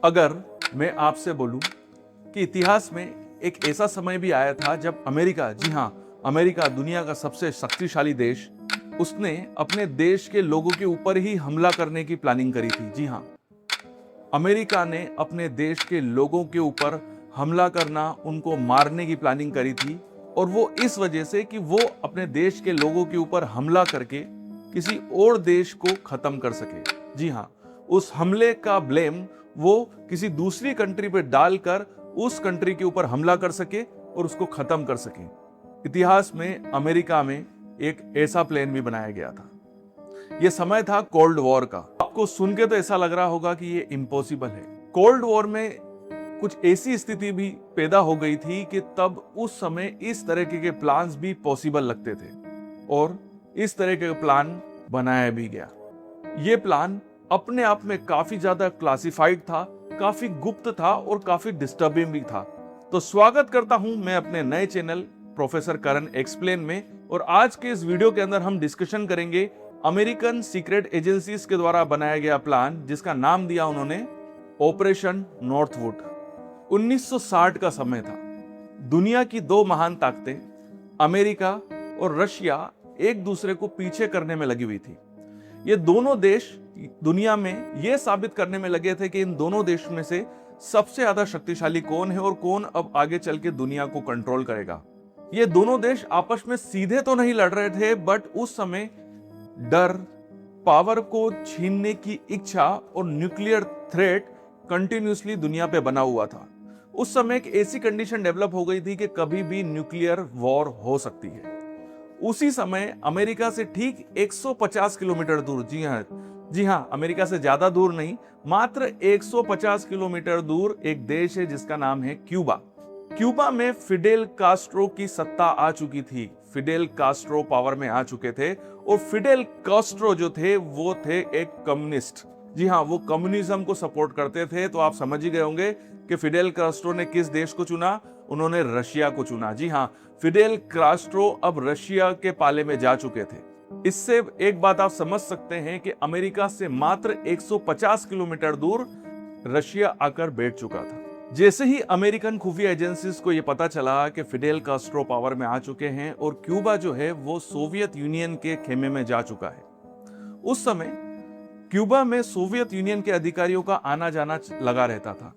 अगर मैं आपसे बोलूं कि इतिहास में एक ऐसा समय भी आया था जब अमेरिका, जी हां, अमेरिका दुनिया का सबसे शक्तिशाली देश, उसने अपने देश के लोगों के ऊपर ही हमला करने की प्लानिंग करी थी। जी हां, अमेरिका ने अपने देश के लोगों के ऊपर हमला करना, उनको मारने की प्लानिंग करी थी। और वो इस वजह से कि वो अपने देश के लोगों के ऊपर हमला करके किसी और देश को खत्म कर सके। जी हां, उस हमले का ब्लेम वो किसी दूसरी कंट्री पे डालकर उस कंट्री के ऊपर हमला कर सके और उसको खत्म कर सके। इतिहास में अमेरिका में एक ऐसा प्लान भी बनाया गया था। यह समय था कोल्ड वॉर का। आपको सुन के तो ऐसा लग रहा होगा कि ये इम्पॉसिबल है। कोल्ड वॉर में कुछ ऐसी स्थिति भी पैदा हो गई थी कि तब उस समय इस तरह के प्लान्स भी पॉसिबल लगते थे और इस तरह के प्लान बनाया भी गया। ये प्लान अपने आप में काफी ज्यादा क्लासिफाइड था, काफी गुप्त था और काफी डिस्टर्बिंग भी था। तो स्वागत करता हूं मैं अपने नए चैनल प्रोफेसर करण एक्सप्लेन में। और आज के इस वीडियो के अंदर हम डिस्कशन करेंगे अमेरिकन सीक्रेट एजेंसीज के द्वारा बनाया गया प्लान, जिसका नाम दिया उन्होंने ऑपरेशन नॉर्थवुड। 1960 का समय था। दुनिया की दो महान ताकतें अमेरिका और रशिया एक दूसरे को पीछे करने में लगी हुई थी। ये दोनों देश दुनिया में यह साबित करने में लगे थे कि इन दोनों देशों में से सबसे ज्यादा शक्तिशाली कौन है और कौन अब आगे चल के दुनिया को कंट्रोल करेगा। ये दोनों देश आपस में सीधे तो नहीं लड़ रहे थे, बट उस समय डर, पावर को छीनने की इच्छा और न्यूक्लियर थ्रेट कंटिन्यूसली दुनिया पे बना हुआ था। उस समय एक ऐसी कंडीशन डेवलप हो गई थी कि कभी भी न्यूक्लियर वॉर हो सकती है। उसी समय अमेरिका से ठीक 150 किलोमीटर दूर, जी हां, अमेरिका से ज्यादा दूर नहीं, मात्र 150 किलोमीटर दूर एक देश है जिसका नाम है क्यूबा। क्यूबा में फिडेल कास्ट्रो की सत्ता आ चुकी थी। फिडेल कास्ट्रो पावर में आ चुके थे और फिडेल कास्ट्रो जो थे वो थे एक कम्युनिस्ट। जी हां, वो कम्युनिज्म को सपोर्ट करते थे। तो आप समझ ही गए होंगे कि फिडेल कास्ट्रो ने किस देश को चुना। उन्होंने रशिया को चुना। जी हां, फिडेल कास्ट्रो अब रशिया के पाले में जा चुके थे। इससे एक बात आप समझ सकते हैं कि अमेरिका से मात्र 150 किलोमीटर दूर रशिया आकर बैठ चुका था। जैसे ही अमेरिकन खुफिया एजेंसीज को यह पता चला कि फिडेल कास्ट्रो पावर में आ चुके हैं और क्यूबा जो है वो सोवियत यूनियन के खेमे में जा चुका है, उस समय क्यूबा में सोवियत यूनियन के अधिकारियों का आना जाना लगा रहता था।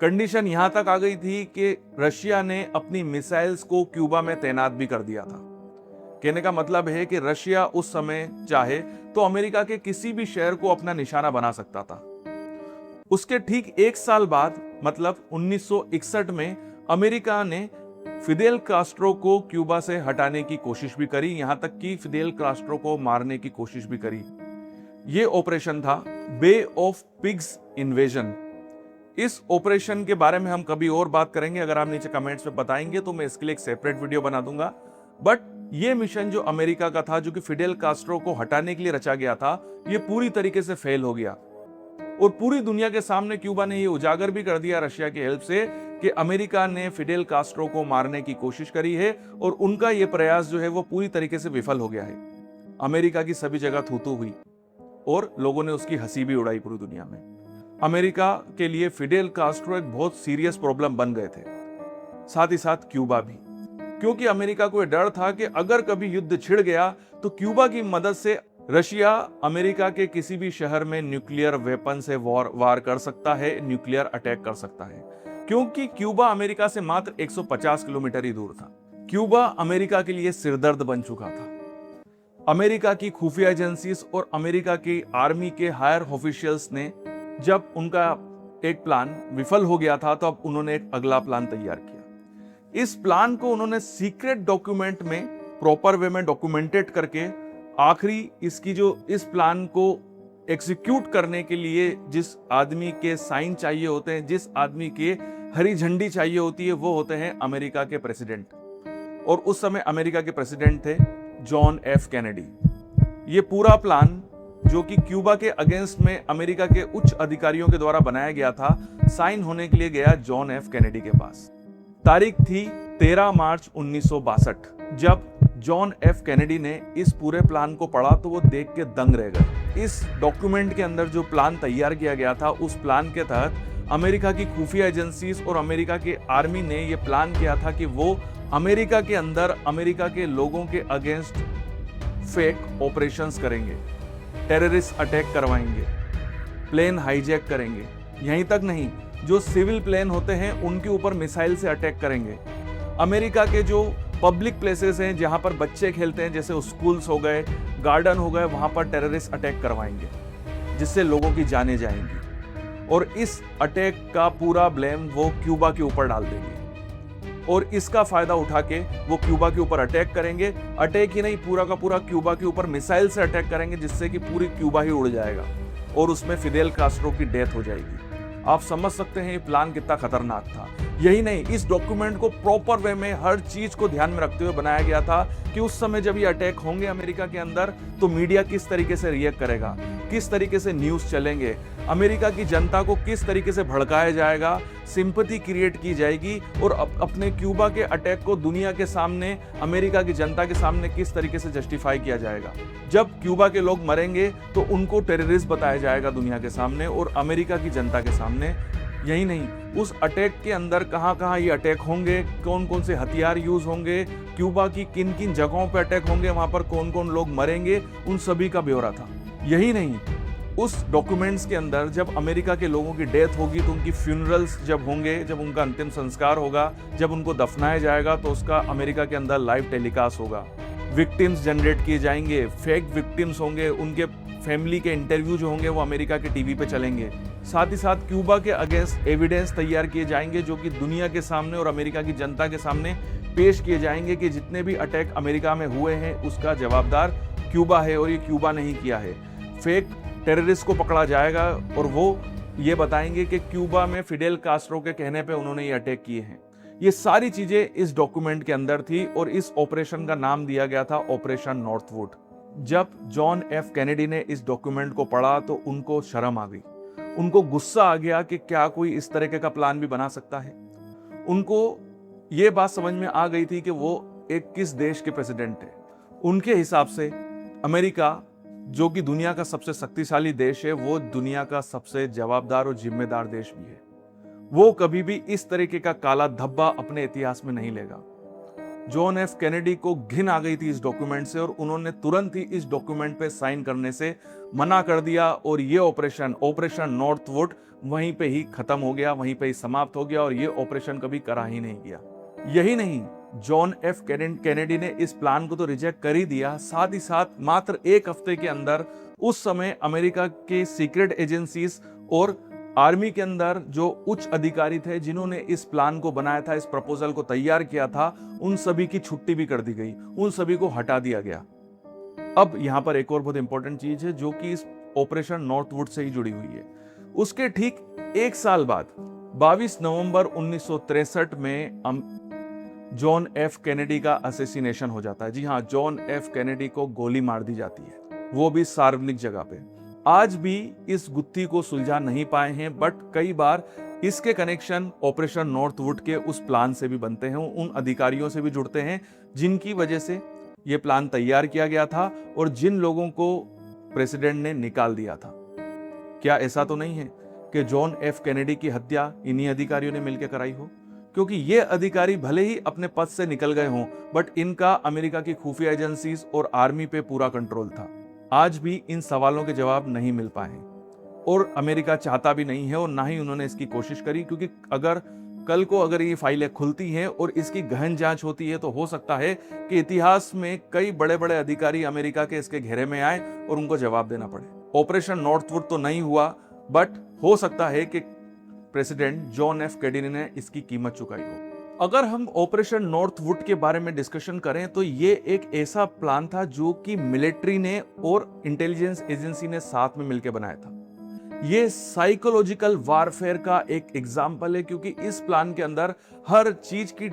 कंडीशन यहां तक आ गई थी कि रशिया ने अपनी मिसाइल्स को क्यूबा में तैनात भी कर दिया था। कहने का मतलब है कि रशिया उस समय चाहे तो अमेरिका के किसी भी शहर को अपना निशाना बना सकता था। उसके ठीक एक साल बाद, मतलब 1961 में, अमेरिका ने फिडेल कास्ट्रो को क्यूबा से हटाने की कोशिश भी करी, यहां तक कि फिडेल कास्ट्रो को मारने की कोशिश भी करी। यह ऑपरेशन था बे ऑफ पिग्स इन्वेजन। इस ऑपरेशन के बारे में हम कभी और बात करेंगे। अगर आप नीचे कमेंट्स में बताएंगे तो मैं इसके लिए एक सेपरेट वीडियो बना दूंगा। बट ये मिशन जो अमेरिका का था, जो कि फिडेल कास्ट्रो को हटाने के लिए रचा गया था, ये पूरी तरीके से फेल हो गया और पूरी दुनिया के सामने क्यूबा ने ये उजागर भी कर दिया रशिया की हेल्प से कि अमेरिका ने फिडेल कास्ट्रो को मारने की कोशिश करी है और उनका ये प्रयास जो है वो पूरी तरीके से विफल हो गया है। अमेरिका की सभी जगह थू-थू हुई और लोगों ने उसकी हंसी भी उड़ाई पूरी दुनिया में। अमेरिका के लिए फिडेल कास्ट्रो एक बहुत सीरियस प्रॉब्लम बन गए थे, साथ ही साथ क्यूबा भी, क्योंकि अमेरिका को यह डर था कि अगर कभी युद्ध छिड़ गया तो क्यूबा की मदद से रशिया अमेरिका के किसी भी शहर में न्यूक्लियर वेपन से वार कर सकता है, न्यूक्लियर अटैक कर सकता है। क्योंकि क्यूबा अमेरिका से मात्र 150 किलोमीटर ही दूर था। क्यूबा अमेरिका के लिए सिरदर्द बन चुका था। अमेरिका की खुफिया एजेंसीज और अमेरिका की आर्मी के हायर ऑफिशियल्स ने जब उनका एक प्लान विफल हो गया था तो अब उन्होंने एक अगला प्लान तैयार किया। इस प्लान को उन्होंने सीक्रेट डॉक्यूमेंट में प्रॉपर वे में डॉक्यूमेंटेड करके आखिरी इस प्लान को एग्जीक्यूट करने के लिए जिस आदमी के साइन चाहिए होते हैं, जिस आदमी के हरी झंडी चाहिए होती है, वो होते हैं अमेरिका के प्रेसिडेंट। और उस समय अमेरिका के प्रेसिडेंट थे जॉन एफ कैनेडी। ये पूरा प्लान जो कि क्यूबा के अगेंस्ट में अमेरिका के उच्च अधिकारियों के द्वारा बनाया गया था, साइन होने के लिए गया जॉन एफ कैनेडी के पास। तारीख थी 13 मार्च 1962। जब जॉन एफ कैनेडी ने इस पूरे प्लान को पढ़ा तो वो देख के दंग रह गए। इस डॉक्यूमेंट के अंदर जो प्लान तैयार किया गया था, उस प्लान के तहत अमेरिका की खुफिया एजेंसीज और अमेरिका के आर्मी ने यह प्लान किया था कि वो अमेरिका के अंदर अमेरिका के लोगों के अगेंस्ट फेक ऑपरेशंस करेंगे, टेररिस्ट अटैक करवाएंगे, प्लेन हाईजैक करेंगे। यहीं तक नहीं, जो सिविल प्लेन होते हैं उनके ऊपर मिसाइल से अटैक करेंगे। अमेरिका के जो पब्लिक प्लेसेस हैं जहां पर बच्चे खेलते हैं, जैसे स्कूल्स हो गए, गार्डन हो गए, वहां पर टेररिस्ट अटैक करवाएंगे जिससे लोगों की जानें जाएंगी। और इस अटैक का पूरा ब्लेम वो क्यूबा के ऊपर डाल देंगे और इसका फायदा उठा के वो क्यूबा के ऊपर अटैक करेंगे। अटैक ही नहीं, पूरा का पूरा क्यूबा के ऊपर मिसाइल से अटैक करेंगे जिससे कि पूरी क्यूबा ही उड़ जाएगा और उसमें फिदेल कास्ट्रो की डेथ हो जाएगी। आप समझ सकते हैं ये प्लान कितना खतरनाक था। यही नहीं, इस डॉक्यूमेंट को प्रॉपर वे में हर चीज को ध्यान में रखते हुए बनाया गया था कि उस समय जब ये अटैक होंगे अमेरिका के अंदर तो मीडिया किस तरीके से रिएक्ट करेगा, किस तरीके से न्यूज चलेंगे, अमेरिका की जनता को किस तरीके से भड़काया जाएगा, सिंपैथी क्रिएट की जाएगी और अपने क्यूबा के अटैक को दुनिया के सामने, अमेरिका की जनता के सामने किस तरीके से जस्टिफाई किया जाएगा। जब क्यूबा के लोग मरेंगे तो उनको टेररिस्ट बताया जाएगा दुनिया के सामने और अमेरिका की जनता के सामने। यही नहीं, उस अटैक के अंदर कहां कहां ये अटैक होंगे, कौन कौन से हथियार यूज होंगे, क्यूबा की किन किन जगहों पर अटैक होंगे, वहां पर कौन कौन लोग मरेंगे, उन सभी का ब्यौरा था। यही नहीं, उस डॉक्यूमेंट्स के अंदर जब अमेरिका के लोगों की डेथ होगी तो उनकी फ्यूनरल्स जब होंगे, जब उनका अंतिम संस्कार होगा, जब उनको दफनाया जाएगा तो उसका अमेरिका के अंदर लाइव टेलीकास्ट होगा। विक्टिम्स जनरेट किए जाएंगे, फेक विक्टिम्स होंगे, उनके फैमिली के इंटरव्यू जो होंगे वो अमेरिका के टीवी पे चलेंगे। साथ ही साथ क्यूबा के अगेंस्ट एविडेंस तैयार किए जाएंगे जो कि दुनिया के सामने और अमेरिका की जनता के सामने पेश किए जाएंगे कि जितने भी अटैक अमेरिका में हुए हैं उसका जवाबदार क्यूबा है और ये क्यूबा नहीं किया है। फेक टेररिस्ट को पकड़ा जाएगा और वो ये बताएंगे कि क्यूबा में फिडेल कास्ट्रो के कहने पे उन्होंने ये अटैक किए हैं। ये सारी चीजें इस डॉक्यूमेंट के अंदर थी और इस ऑपरेशन का नाम दिया गया था ऑपरेशन नॉर्थवुड। जब जॉन एफ कैनेडी ने इस डॉक्यूमेंट को पढ़ा तो उनको शर्म आ गई, उनको गुस्सा आ गया कि क्या कोई इस तरीके का प्लान भी बना सकता है। उनको ये बात समझ में आ गई थी कि वो एक किस देश के प्रेसिडेंट है। उनके हिसाब से अमेरिका, जो कि दुनिया का सबसे शक्तिशाली देश है, वो दुनिया का सबसे जवाबदार और जिम्मेदार देश भी है। वो कभी भी इस तरीके का काला धब्बा अपने इतिहास में नहीं लेगा। जॉन एफ कैनेडी को घिन आ गई थी इस डॉक्यूमेंट से और उन्होंने तुरंत ही इस डॉक्यूमेंट पे साइन करने से मना कर दिया और ये ऑपरेशन नॉर्थवुड वहीं पे ही खत्म हो गया, वहीं पे ही समाप्त हो गया और ये ऑपरेशन कभी करा ही नहीं गया। यही नहीं, जॉन एफ कैनेडी ने इस प्लान को तो रिजेक्ट कर ही दिया, साथ ही साथ मात्र एक हफ्ते के अंदर उस समय अमेरिका के सीक्रेट एजेंसीज और आर्मी के अंदर जो उच्च अधिकारी थे जिन्होंने इस प्लान को बनाया था, इस प्रपोजल को तैयार किया था, उन सभी की छुट्टी भी कर दी गई, उन सभी को हटा दिया गया। अब यहां पर एक और बहुत इंपॉर्टेंट चीज है जो कि इस ऑपरेशन नॉर्थवुड से ही जुड़ी हुई है। उसके ठीक एक साल बाद 22 नवंबर 1963 में जॉन एफ कैनेडी का असैसिनेशन हो जाता है। जी हाँ, जॉन एफ कैनेडी को गोली मार दी जाती है, वो भी सार्वजनिक जगह पे। आज भी इस गुत्थी को सुलझा नहीं पाए हैं, बट कई बार इसके कनेक्शन ऑपरेशन नॉर्थवुड के उस प्लान से भी बनते हैं, उन अधिकारियों से भी जुड़ते हैं जिनकी वजह से यह प्लान तैयार किया गया था और जिन लोगों को प्रेसिडेंट ने निकाल दिया था। क्या ऐसा तो नहीं है कि जॉन एफ कैनेडी की हत्या इन्हीं अधिकारियों ने मिलकर कराई हो? क्योंकि ये अधिकारी भले ही अपने पद से निकल गए हों, बट इनका अमेरिका की खुफिया एजेंसीज और आर्मी पे पूरा कंट्रोल था। आज भी इन सवालों के जवाब नहीं मिल पाए और अमेरिका चाहता भी नहीं है और ना ही उन्होंने इसकी कोशिश करी, क्योंकि अगर कल को अगर ये फाइलें खुलती हैं और इसकी गहन जांच होती है तो हो सकता है कि इतिहास में कई बड़े बड़े अधिकारी अमेरिका के इसके घेरे में आए और उनको जवाब देना पड़े। ऑपरेशन नॉर्थवुड तो नहीं हुआ, बट हो सकता है कि प्रेसिडेंट जॉन एफ कैनेडी ने इसकी कीमत चुकाई हो। अगर हम ऑपरेशन नॉर्थवुड के बारे में डिस्कशन करें तो ये एक ऐसा प्लान था जो कि मिलिट्री ने और इंटेलिजेंस एजेंसी ने साथ में मिलकर बनाया था। ये साइकोलॉजिकल वारफेयर का एक एग्जाम्पल है, क्योंकि इस प्लान के अंदर हर चीज की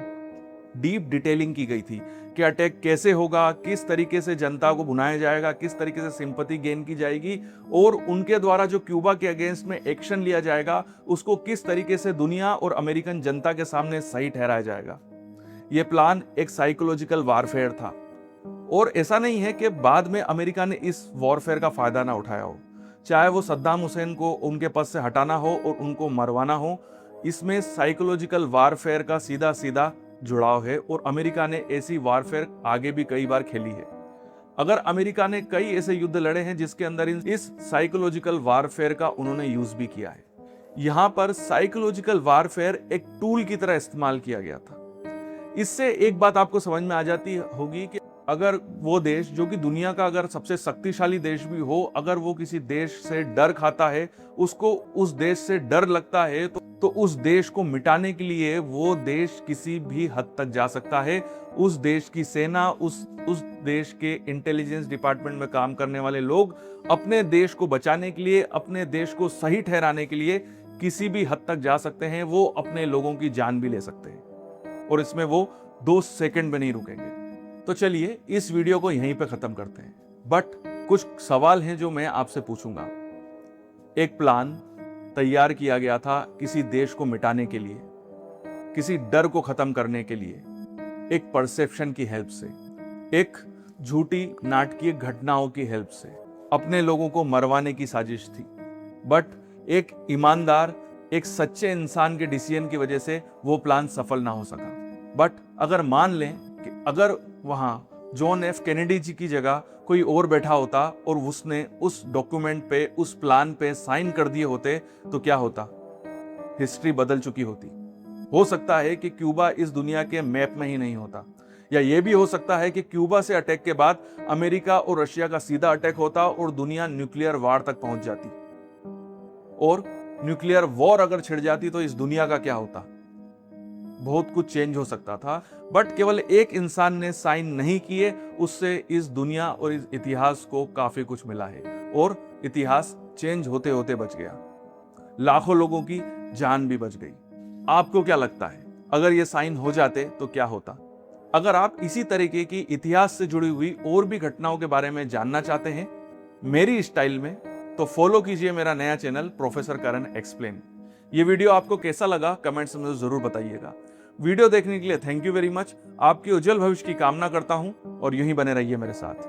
डीप डिटेलिंग की गई थी कि अटैक कैसे होगा, किस तरीके से जनता को भुनाया जाएगा, किस तरीके से सिंपैथी गेन की जाएगी और उनके द्वारा जो क्यूबा के अगेंस्ट में एक्शन लिया जाएगा उसको किस तरीके से दुनिया और अमेरिकन जनता के सामने सही ठहराया जाएगा। यह प्लान एक साइकोलॉजिकल वारफेयर था और ऐसा नहीं है कि बाद में अमेरिका ने इस वॉरफेयर का फायदा ना उठाया हो। चाहे वो सद्दाम हुसैन को उनके पद से हटाना हो और उनको मरवाना हो, इसमें साइकोलॉजिकल वारफेयर का सीधा सीधा जुड़ाव है और अमेरिका ने ऐसी वारफेयर आगे भी कई बार खेली है। अगर अमेरिका ने कई ऐसे युद्ध लड़े हैं जिसके अंदर इस साइकोलॉजिकल वारफेयर का उन्होंने यूज भी किया है। यहां पर साइकोलॉजिकल वारफेयर एक टूल की तरह इस्तेमाल किया गया था। इससे एक बात आपको समझ में आ जाती होगी कि अगर वो देश जो कि दुनिया का अगर सबसे शक्तिशाली देश भी हो, अगर वो किसी देश से डर खाता है, उसको उस देश से डर लगता है, तो उस देश को मिटाने के लिए वो देश किसी भी हद तक जा सकता है। उस देश की सेना, उस देश के इंटेलिजेंस डिपार्टमेंट में काम करने वाले लोग अपने देश को बचाने के लिए, अपने देश को सही ठहराने के लिए किसी भी हद तक जा सकते हैं। वो अपने लोगों की जान भी ले सकते हैं और इसमें वो 2 सेकंड में नहीं रुकेंगे। तो चलिए इस वीडियो को यहीं पे खत्म करते हैं, बट कुछ सवाल हैं जो मैं आपसे पूछूंगा। एक प्लान तैयार किया गया था किसी देश को मिटाने के लिए, किसी डर को खत्म करने के लिए, एक परसेप्शन की हेल्प से, एक झूठी नाटकीय घटनाओं की हेल्प से, अपने लोगों को मरवाने की साजिश थी। बट एक ईमानदार, एक सच्चे इंसान के डिसीजन की वजह से वो प्लान सफल ना हो सका। बट अगर मान लें कि अगर वहां जॉन एफ कैनेडी जी की जगह कोई और बैठा होता और उसने उस डॉक्यूमेंट पे, उस प्लान पे साइन कर दिए होते, तो क्या होता? हिस्ट्री बदल चुकी होती। हो सकता है कि क्यूबा इस दुनिया के मैप में ही नहीं होता, या यह भी हो सकता है कि क्यूबा से अटैक के बाद अमेरिका और रशिया का सीधा अटैक होता और दुनिया न्यूक्लियर वार तक पहुंच जाती। और न्यूक्लियर वॉर अगर छिड़ जाती तो इस दुनिया का क्या होता? बहुत कुछ चेंज हो सकता था। बट केवल एक इंसान ने साइन नहीं किए, उससे इस दुनिया और इस इतिहास को काफी कुछ मिला है और इतिहास चेंज होते होते बच गया। लाखों लोगों की जान भी बच गई। आपको क्या लगता है, अगर ये साइन हो जाते तो क्या होता? अगर आप इसी तरीके की इतिहास से जुड़ी हुई और भी घटनाओं के बारे में जानना चाहते हैं मेरी स्टाइल में, तो फॉलो कीजिए मेरा नया चैनल प्रोफेसर करण एक्सप्लेन। ये वीडियो आपको कैसा लगा कमेंट्स में जरूर बताइएगा। वीडियो देखने के लिए थैंक यू वेरी मच। आपके उज्जवल भविष्य की कामना करता हूं और यूं ही बने रहिए मेरे साथ।